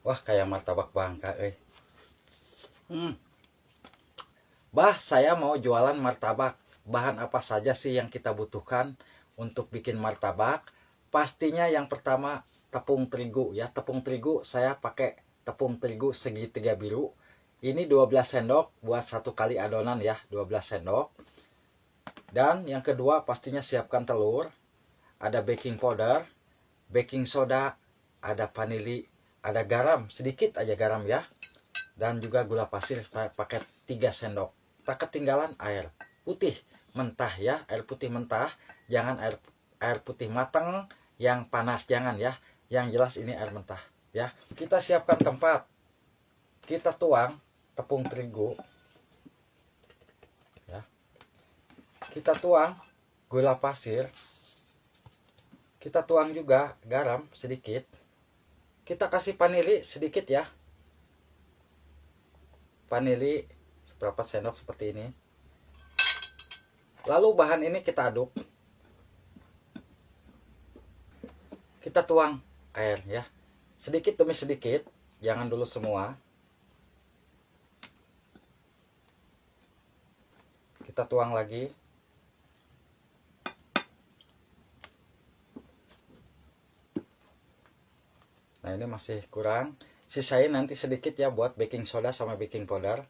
Wah, kayak martabak Bangka, Bah, saya mau jualan martabak. Bahan apa saja sih yang kita butuhkan untuk bikin martabak? Pastinya yang pertama tepung terigu ya. Tepung terigu saya pakai tepung terigu segitiga biru. Ini 12 sendok buat satu kali adonan ya, 12 sendok. Dan yang kedua pastinya siapkan telur, ada baking powder, baking soda, ada vanili, ada garam, sedikit aja garam ya. Dan juga gula pasir pakai 3 sendok. Tak ketinggalan air putih mentah ya, air putih mentah, jangan air putih matang yang panas, jangan ya. Yang jelas ini air mentah ya. Kita siapkan tempat. Kita tuang tepung terigu ya. Kita tuang gula pasir. Kita tuang juga garam sedikit. Kita kasih vanili sedikit ya. Vanili seberapa sendok seperti ini. Lalu bahan ini kita aduk. Kita tuang air ya. Sedikit demi sedikit, jangan dulu semua. Kita tuang lagi. Nah, ini masih kurang. Sisain nanti sedikit ya buat baking soda sama baking powder.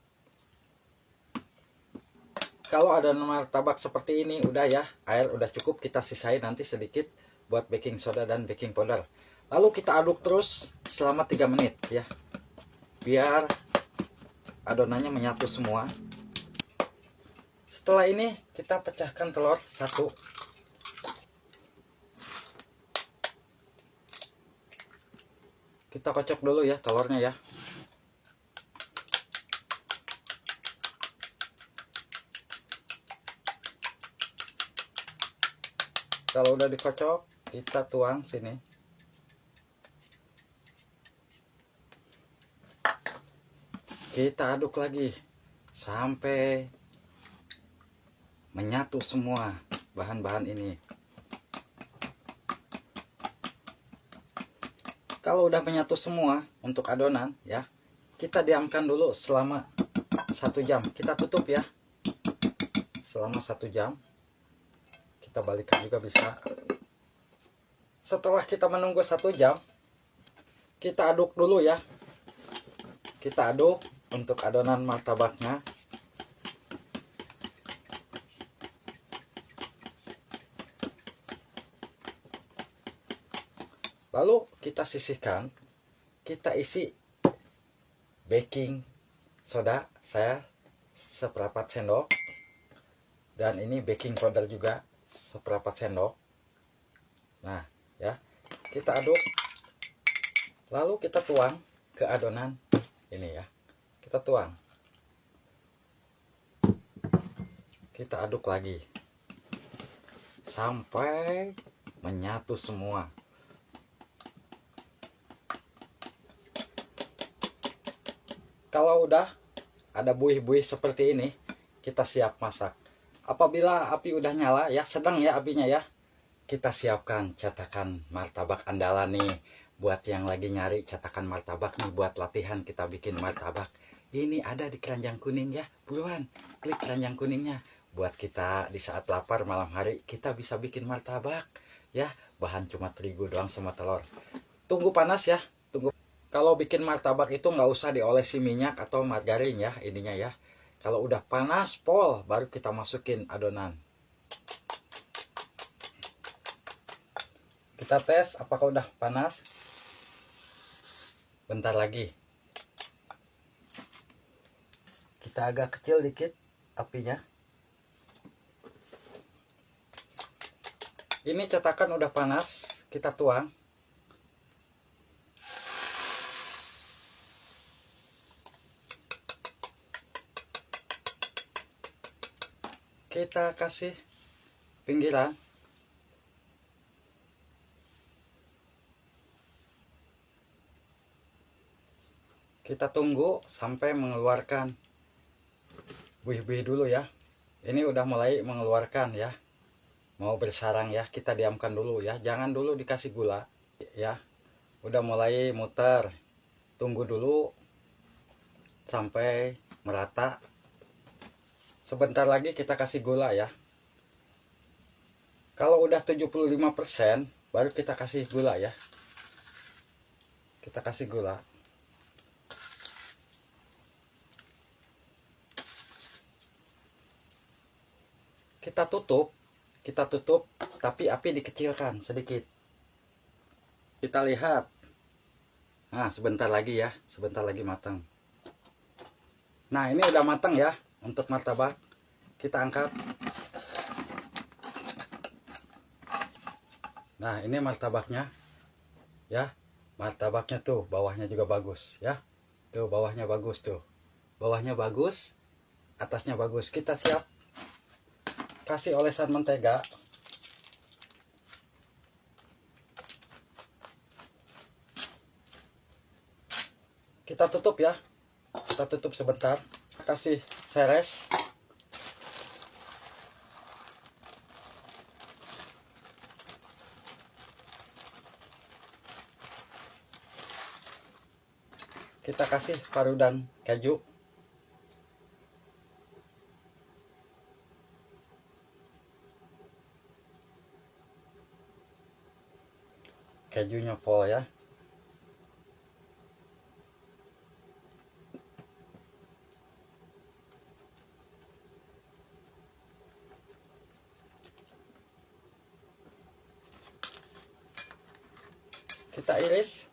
Kalau ada martabak seperti ini udah ya, air udah cukup, kita sisain nanti sedikit buat baking soda dan baking powder. Lalu kita aduk terus selama 3 menit ya. Biar adonannya menyatu semua. Setelah ini kita pecahkan telur satu. Kita kocok dulu ya telurnya ya. Kalau udah dikocok, kita tuang sini. Kita aduk lagi sampai menyatu semua bahan-bahan ini. Kalau udah menyatu semua untuk adonan ya, kita diamkan dulu selama 1 jam. Kita tutup ya selama 1 jam. Kita balikkan juga bisa. Setelah kita menunggu 1 jam, kita aduk dulu ya. Kita aduk untuk adonan martabaknya. Lalu kita sisihkan, kita isi baking soda saya seperempat sendok, dan ini baking powder juga seperempat sendok. Nah ya, kita aduk, lalu kita tuang ke adonan ini ya. Kita tuang, kita aduk lagi sampai menyatu semua. Kalau udah ada buih-buih seperti ini, kita siap masak. Apabila api udah nyala ya, sedang ya apinya ya, kita siapkan cetakan martabak andalan nih. Buat yang lagi nyari cetakan martabak nih, buat latihan kita bikin martabak, ini ada di keranjang kuning ya. Buruan klik keranjang kuningnya, buat kita di saat lapar malam hari kita bisa bikin martabak ya. Bahan cuma terigu doang sama telur. Tunggu panas ya. Kalau bikin martabak itu nggak usah diolesi minyak atau margarin ya ininya ya. Kalau udah panas pol, baru kita masukin adonan. Kita tes apakah udah panas. Bentar lagi. Kita agak kecil dikit apinya. Ini cetakan udah panas, kita tuang. Kita kasih pinggiran. Kita tunggu sampai mengeluarkan buih-buih dulu ya. Ini udah mulai mengeluarkan ya, mau bersarang ya. Kita diamkan dulu ya, jangan dulu dikasih gula ya. Udah mulai muter, tunggu dulu sampai merata. Sebentar lagi kita kasih gula ya. Kalau udah 75% baru kita kasih gula ya. Kita kasih gula. Kita tutup, tapi api dikecilkan sedikit. Kita lihat. Nah, sebentar lagi ya, sebentar lagi matang. Nah, ini udah matang ya untuk martabak. Kita angkat. Nah, ini martabaknya. Ya, martabaknya tuh, bawahnya juga bagus ya. Tuh, bawahnya bagus tuh. Bawahnya bagus, atasnya bagus. Kita siap kasih olesan mentega. Kita tutup ya. Kita tutup sebentar. Kasih seres. Kita kasih parutan keju. Kejunya full ya. Kita iris.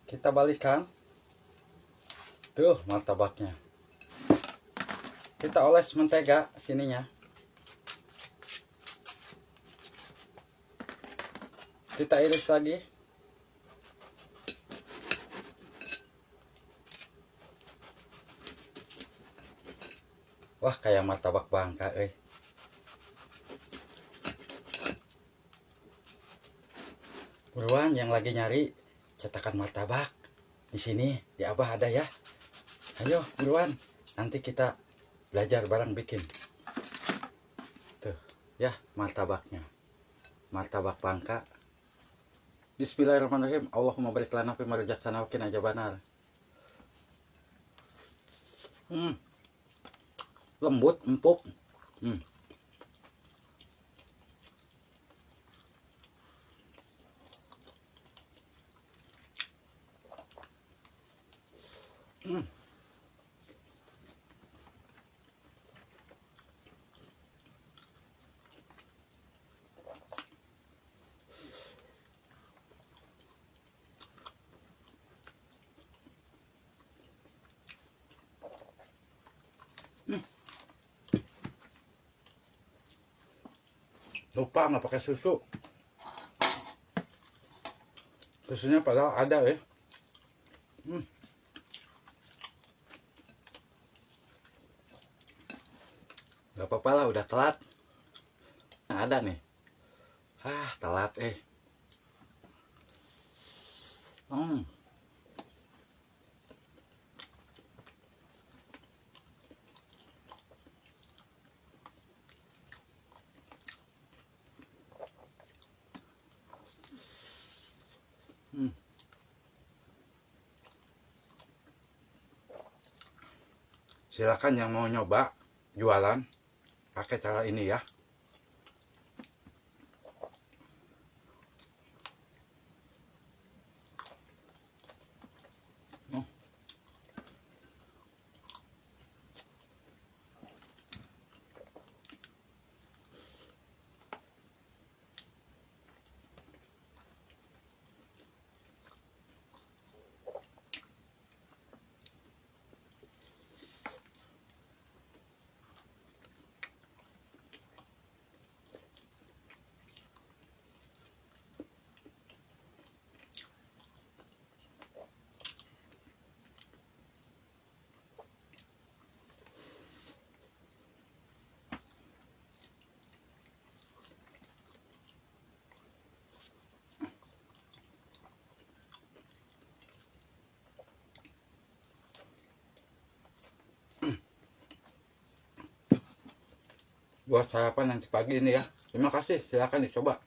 Kita balikan. Tuh martabaknya. Kita oles mentega sininya. Kita iris lagi. Wah, kayak martabak Bangka Buruan yang lagi nyari cetakan martabak. Di sini di Abah ada ya. Ayo buruan, nanti kita belajar bareng bikin. Tuh, ya martabaknya. Martabak Bangka. Bismillahirrahmanirrahim. Allahumma barik lana fi ma razaqtana wa qina adzabannar. Lembut, empuk. Lupa nggak pakai susu. Susunya padahal ada ya. Gak apa-apa lah, udah telat. Nah, ada nih. Telat Silakan yang mau nyoba jualan pakai cara ini ya. Buat sarapan nanti pagi ini ya. Terima kasih, silakan dicoba.